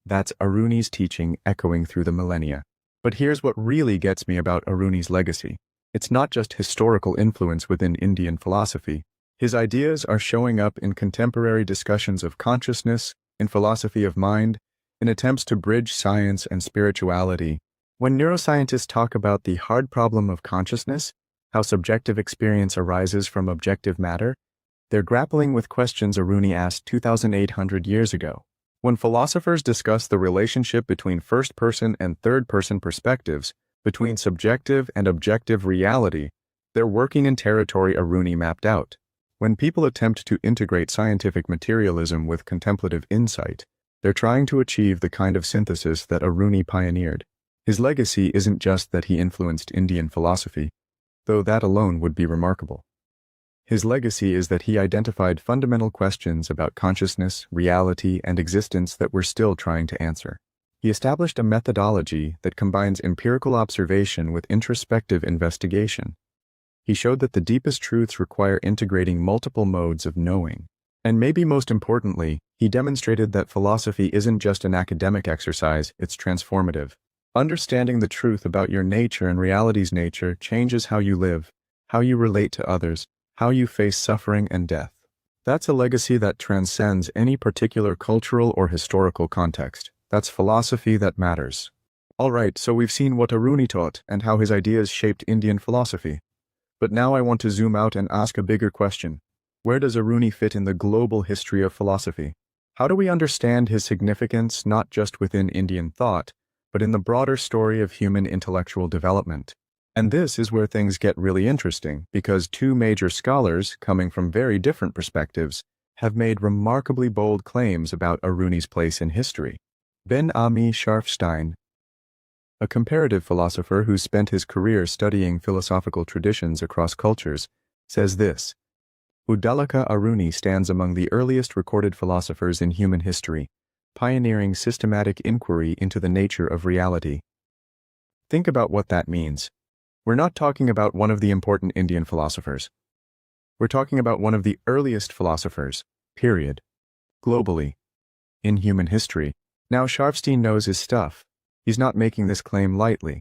That's Aruni's teaching echoing through the millennia. But here's what really gets me about Aruni's legacy. It's not just historical influence within Indian philosophy. His ideas are showing up in contemporary discussions of consciousness, in philosophy of mind, in attempts to bridge science and spirituality. When neuroscientists talk about the hard problem of consciousness, how subjective experience arises from objective matter, they're grappling with questions Aruni asked 2,800 years ago. When philosophers discuss the relationship between first-person and third-person perspectives, between subjective and objective reality, they're working in territory Aruni mapped out. When people attempt to integrate scientific materialism with contemplative insight, they're trying to achieve the kind of synthesis that Aruni pioneered. His legacy isn't just that he influenced Indian philosophy, though that alone would be remarkable. His legacy is that he identified fundamental questions about consciousness, reality, and existence that we're still trying to answer. He established a methodology that combines empirical observation with introspective investigation. He showed that the deepest truths require integrating multiple modes of knowing. And maybe most importantly, he demonstrated that philosophy isn't just an academic exercise, it's transformative. Understanding the truth about your nature and reality's nature changes how you live, how you relate to others, how you face suffering and death. That's a legacy that transcends any particular cultural or historical context. That's philosophy that matters. All right, so we've seen what Aruni taught and how his ideas shaped Indian philosophy. But now I want to zoom out and ask a bigger question. Where does Aruni fit in the global history of philosophy? How do we understand his significance not just within Indian thought, but in the broader story of human intellectual development? And this is where things get really interesting, because two major scholars, coming from very different perspectives, have made remarkably bold claims about Aruni's place in history. Ben Ami Scharfstein, a comparative philosopher who spent his career studying philosophical traditions across cultures, says this: Uddalaka Aruni stands among the earliest recorded philosophers in human history, pioneering systematic inquiry into the nature of reality. Think about what that means. We're not talking about one of the important Indian philosophers. We're talking about one of the earliest philosophers, period. Globally. In human history. Now Scharfstein knows his stuff. He's not making this claim lightly.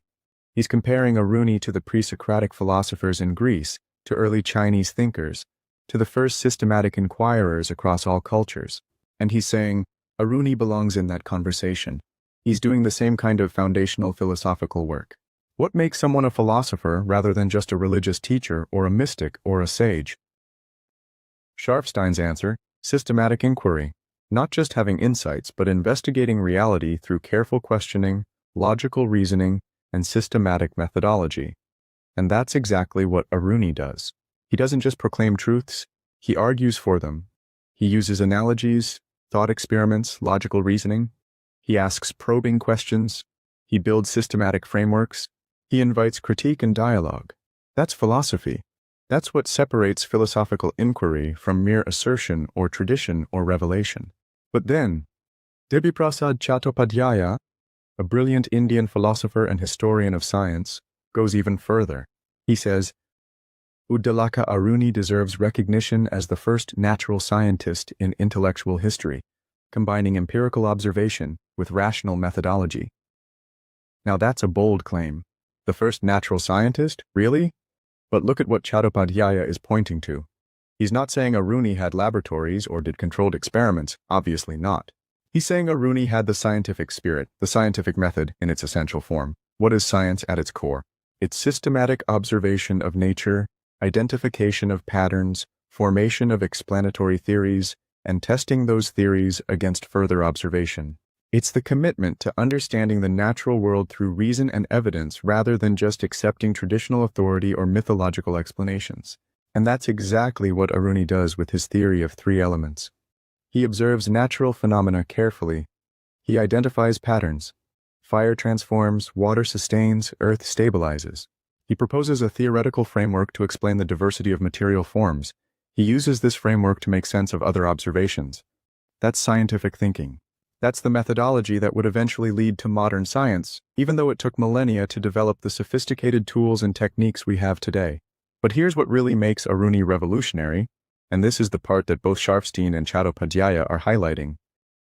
He's comparing Aruni to the pre-Socratic philosophers in Greece, to early Chinese thinkers, to the first systematic inquirers across all cultures. And he's saying, Aruni belongs in that conversation. He's doing the same kind of foundational philosophical work. What makes someone a philosopher rather than just a religious teacher or a mystic or a sage? Scharfstein's answer: systematic inquiry. Not just having insights, but investigating reality through careful questioning, logical reasoning, and systematic methodology. And that's exactly what Aruni does. He doesn't just proclaim truths, he argues for them. He uses analogies, thought experiments, logical reasoning. He asks probing questions. He builds systematic frameworks. He invites critique and dialogue. That's philosophy. That's what separates philosophical inquiry from mere assertion or tradition or revelation. But then, Debiprasad Chattopadhyaya, a brilliant Indian philosopher and historian of science, goes even further. He says, Uddalaka Aruni deserves recognition as the first natural scientist in intellectual history, combining empirical observation with rational methodology. Now that's a bold claim. The first natural scientist? Really? But look at what Chattopadhyaya is pointing to. He's not saying Aruni had laboratories or did controlled experiments, obviously not. He's saying Aruni had the scientific spirit, the scientific method in its essential form. What is science at its core? It's systematic observation of nature, identification of patterns, formation of explanatory theories, and testing those theories against further observation. It's the commitment to understanding the natural world through reason and evidence rather than just accepting traditional authority or mythological explanations. And that's exactly what Aruni does with his theory of three elements. He observes natural phenomena carefully. He identifies patterns. Fire transforms, water sustains, earth stabilizes. He proposes a theoretical framework to explain the diversity of material forms. He uses this framework to make sense of other observations. That's scientific thinking. That's the methodology that would eventually lead to modern science, even though it took millennia to develop the sophisticated tools and techniques we have today. But here's what really makes Aruni revolutionary, and this is the part that both Scharfstein and Chattopadhyaya are highlighting.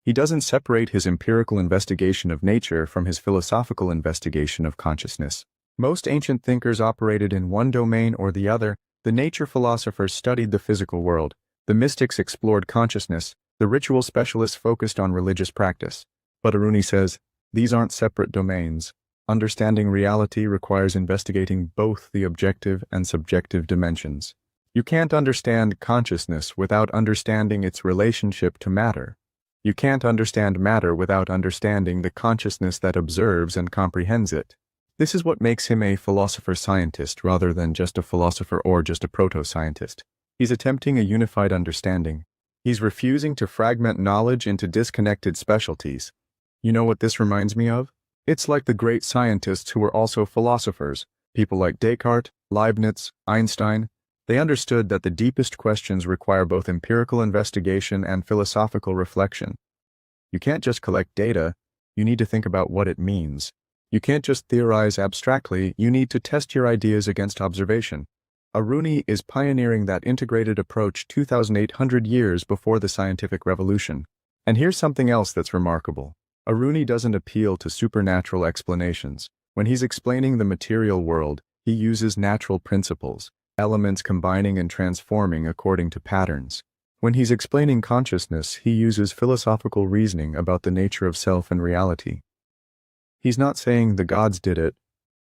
He doesn't separate his empirical investigation of nature from his philosophical investigation of consciousness. Most ancient thinkers operated in one domain or the other. The nature philosophers studied the physical world. The mystics explored consciousness. The ritual specialists focused on religious practice. But Aruni says, these aren't separate domains. Understanding reality requires investigating both the objective and subjective dimensions. You can't understand consciousness without understanding its relationship to matter. You can't understand matter without understanding the consciousness that observes and comprehends it. This is what makes him a philosopher-scientist rather than just a philosopher or just a proto-scientist. He's attempting a unified understanding. He's refusing to fragment knowledge into disconnected specialties. You know what this reminds me of? It's like the great scientists who were also philosophers, people like Descartes, Leibniz, Einstein. They understood that the deepest questions require both empirical investigation and philosophical reflection. You can't just collect data, you need to think about what it means. You can't just theorize abstractly, you need to test your ideas against observation. Aruni is pioneering that integrated approach 2,800 years before the scientific revolution. And here's something else that's remarkable. Aruni doesn't appeal to supernatural explanations. When he's explaining the material world, he uses natural principles, elements combining and transforming according to patterns. When he's explaining consciousness, he uses philosophical reasoning about the nature of self and reality. He's not saying the gods did it,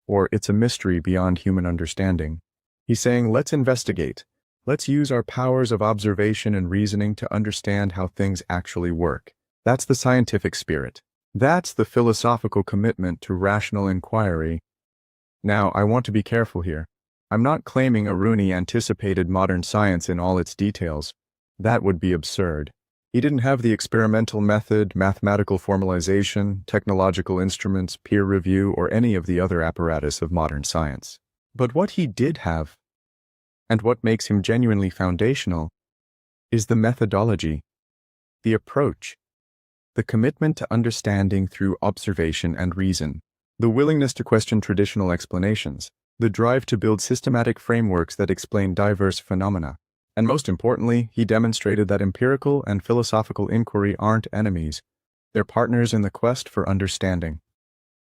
or it's a mystery beyond human understanding. He's saying, let's investigate. Let's use our powers of observation and reasoning to understand how things actually work. That's the scientific spirit. That's the philosophical commitment to rational inquiry. Now, I want to be careful here. I'm not claiming Aruni anticipated modern science in all its details. That would be absurd. He didn't have the experimental method, mathematical formalization, technological instruments, peer review, or any of the other apparatus of modern science. But what he did have, and what makes him genuinely foundational, is the methodology, the approach, the commitment to understanding through observation and reason, the willingness to question traditional explanations, the drive to build systematic frameworks that explain diverse phenomena. And most importantly, he demonstrated that empirical and philosophical inquiry aren't enemies. They're partners in the quest for understanding.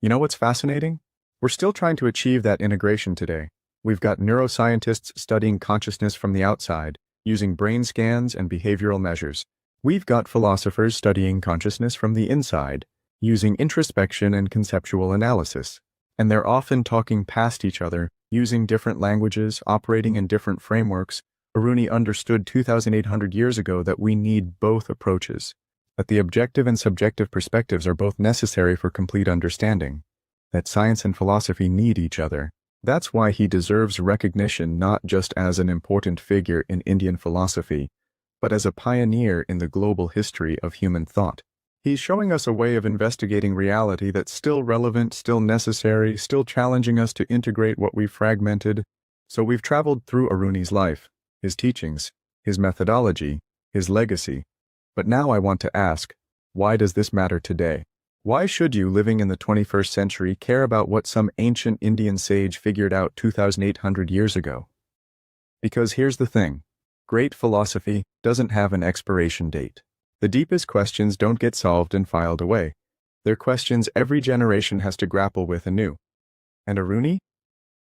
You know what's fascinating? We're still trying to achieve that integration today. We've got neuroscientists studying consciousness from the outside, using brain scans and behavioral measures. We've got philosophers studying consciousness from the inside, using introspection and conceptual analysis. And they're often talking past each other, using different languages, operating in different frameworks. Aruni understood 2,800 years ago that we need both approaches, that the objective and subjective perspectives are both necessary for complete understanding, that science and philosophy need each other. That's why he deserves recognition not just as an important figure in Indian philosophy, but as a pioneer in the global history of human thought. He's showing us a way of investigating reality that's still relevant, still necessary, still challenging us to integrate what we've fragmented. So we've traveled through Aruni's life, his teachings, his methodology, his legacy. But now I want to ask, why does this matter today? Why should you, living in the 21st century, care about what some ancient Indian sage figured out 2,800 years ago? Because here's the thing. Great philosophy doesn't have an expiration date. The deepest questions don't get solved and filed away. They're questions every generation has to grapple with anew. And Aruni?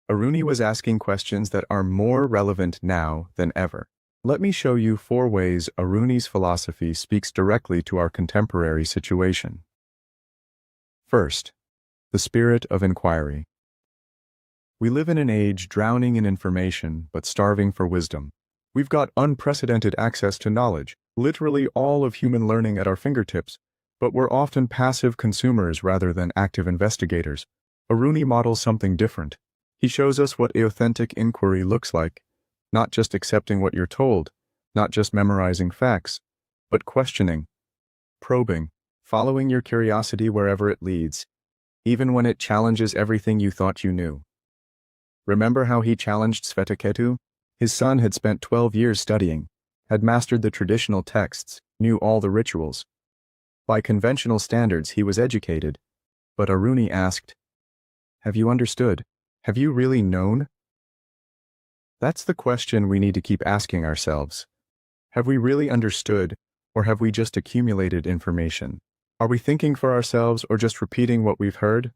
Aruni was asking questions that are more relevant now than ever. Let me show you 4 ways Aruni's philosophy speaks directly to our contemporary situation. First, the spirit of inquiry. We live in an age drowning in information but starving for wisdom. We've got unprecedented access to knowledge, literally all of human learning at our fingertips, but we're often passive consumers rather than active investigators. Aruni models something different. He shows us what authentic inquiry looks like, not just accepting what you're told, not just memorizing facts, but questioning, probing, following your curiosity wherever it leads, even when it challenges everything you thought you knew. Remember how he challenged Svetaketu? His son had spent 12 years studying, had mastered the traditional texts, knew all the rituals. By conventional standards, he was educated. But Aruni asked, "Have you understood? Have you really known?" That's the question we need to keep asking ourselves. Have we really understood, or have we just accumulated information? Are we thinking for ourselves or just repeating what we've heard?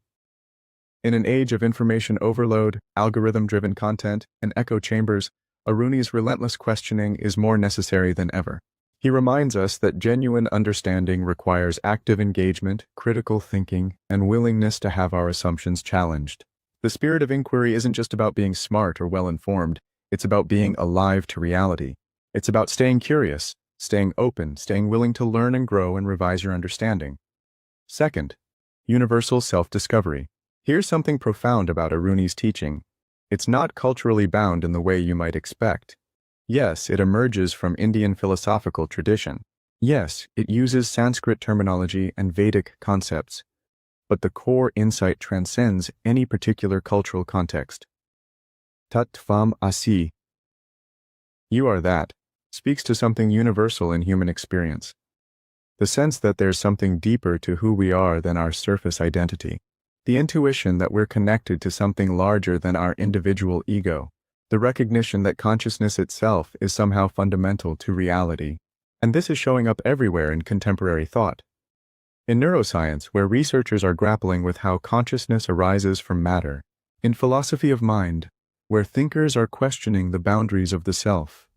In an age of information overload, algorithm-driven content, and echo chambers, Aruni's relentless questioning is more necessary than ever. He reminds us that genuine understanding requires active engagement, critical thinking, and willingness to have our assumptions challenged. The spirit of inquiry isn't just about being smart or well-informed, it's about being alive to reality. It's about staying curious, staying open, staying willing to learn and grow and revise your understanding. Second, universal self-discovery. Here's something profound about Aruni's teaching. It's not culturally bound in the way you might expect. Yes, it emerges from Indian philosophical tradition. Yes, it uses Sanskrit terminology and Vedic concepts. But the core insight transcends any particular cultural context. Tat Tvam Asi, you are that, speaks to something universal in human experience. The sense that there's something deeper to who we are than our surface identity. The intuition that we're connected to something larger than our individual ego. The recognition that consciousness itself is somehow fundamental to reality. And this is showing up everywhere in contemporary thought. In neuroscience, where researchers are grappling with how consciousness arises from matter. In philosophy of mind, where thinkers are questioning the boundaries of the self.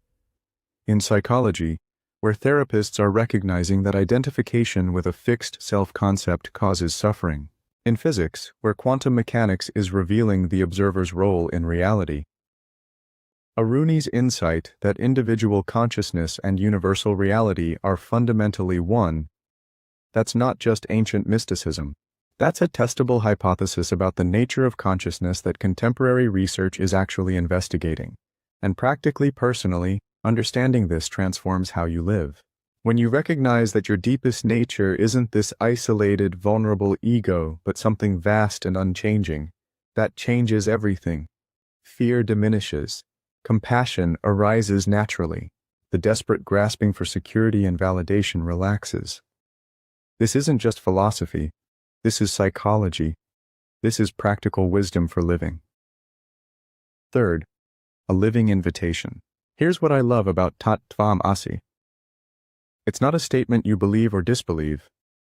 In psychology, where therapists are recognizing that identification with a fixed self-concept causes suffering. In physics, where quantum mechanics is revealing the observer's role in reality. Aruni's insight that individual consciousness and universal reality are fundamentally one. That's not just ancient mysticism. That's a testable hypothesis about the nature of consciousness that contemporary research is actually investigating. And practically personally, understanding this transforms how you live. When you recognize that your deepest nature isn't this isolated, vulnerable ego, but something vast and unchanging, that changes everything. Fear diminishes. Compassion arises naturally. The desperate grasping for security and validation relaxes. This isn't just philosophy. This is psychology. This is practical wisdom for living. Third, a living invitation. Here's what I love about Tat Tvam Asi. It's not a statement you believe or disbelieve.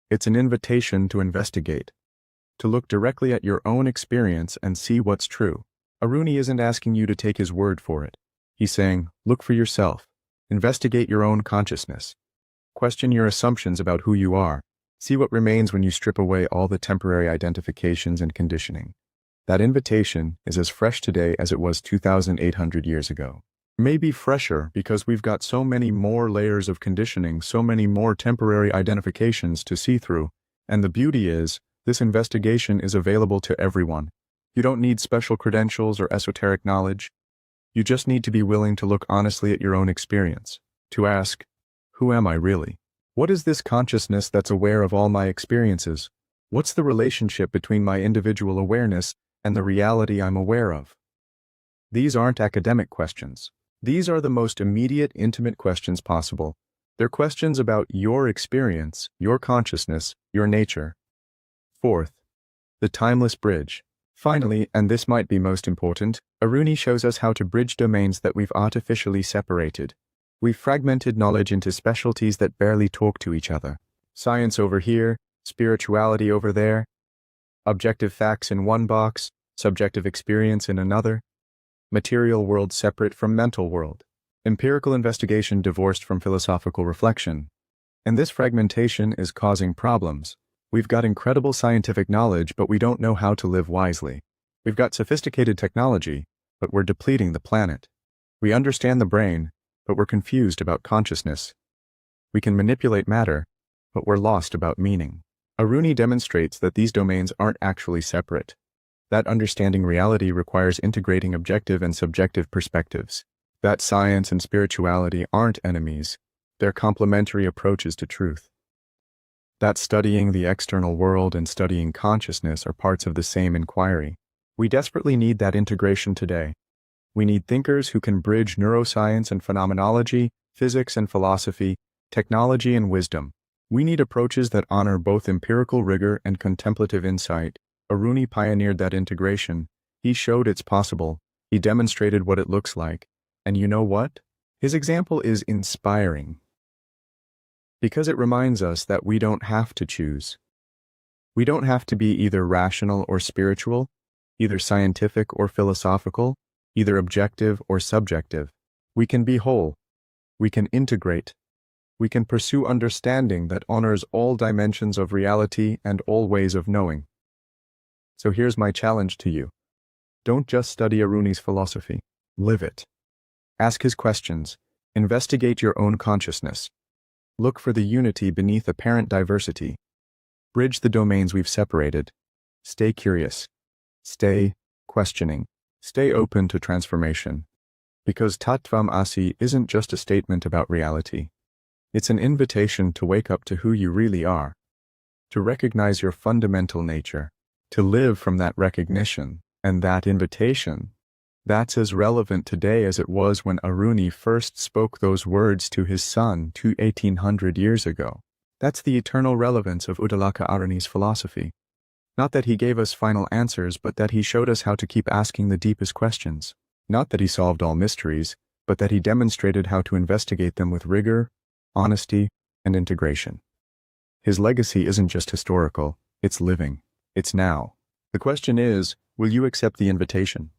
It's an invitation to investigate, to look directly at your own experience and see what's true. Aruni isn't asking you to take his word for it. He's saying, look for yourself. Investigate your own consciousness. Question your assumptions about who you are. See what remains when you strip away all the temporary identifications and conditioning. That invitation is as fresh today as it was 2,800 years ago. Maybe fresher because we've got so many more layers of conditioning, so many more temporary identifications to see through. And the beauty is, this investigation is available to everyone. You don't need special credentials or esoteric knowledge. You just need to be willing to look honestly at your own experience, to ask, who am I really? What is this consciousness that's aware of all my experiences? What's the relationship between my individual awareness and the reality I'm aware of? These aren't academic questions. These are the most immediate, intimate questions possible. They're questions about your experience, your consciousness, your nature. Fourth, the timeless bridge. Finally, and this might be most important, Aruni shows us how to bridge domains that we've artificially separated. We've fragmented knowledge into specialties that barely talk to each other. Science over here, spirituality over there, objective facts in one box, subjective experience in another, material world separate from mental world, empirical investigation divorced from philosophical reflection. And this fragmentation is causing problems. We've got incredible scientific knowledge, but we don't know how to live wisely. We've got sophisticated technology, but we're depleting the planet. We understand the brain, but we're confused about consciousness. We can manipulate matter, but we're lost about meaning. Aruni demonstrates that these domains aren't actually separate. That understanding reality requires integrating objective and subjective perspectives. That science and spirituality aren't enemies. They're complementary approaches to truth. That studying the external world and studying consciousness are parts of the same inquiry. We desperately need that integration today. We need thinkers who can bridge neuroscience and phenomenology, physics and philosophy, technology and wisdom. We need approaches that honor both empirical rigor and contemplative insight. Aruni pioneered that integration. He showed it's possible. He demonstrated what it looks like. And you know what? His example is inspiring. Because it reminds us that we don't have to choose. We don't have to be either rational or spiritual, either scientific or philosophical, either objective or subjective. We can be whole. We can integrate. We can pursue understanding that honors all dimensions of reality and all ways of knowing. So here's my challenge to you. Don't just study Aruni's philosophy. Live it. Ask his questions. Investigate your own consciousness. Look for the unity beneath apparent diversity. Bridge the domains we've separated. Stay curious. Stay questioning. Stay open to transformation. Because Tat Tvam Asi isn't just a statement about reality. It's an invitation to wake up to who you really are, to recognize your fundamental nature, to live from that recognition, and that invitation. That's as relevant today as it was when Aruni first spoke those words to his son 1800 years ago. That's the eternal relevance of Uddalaka Aruni's philosophy. Not that he gave us final answers, but that he showed us how to keep asking the deepest questions. Not that he solved all mysteries, but that he demonstrated how to investigate them with rigor, honesty, and integration. His legacy isn't just historical, it's living. It's now. The question is, will you accept the invitation?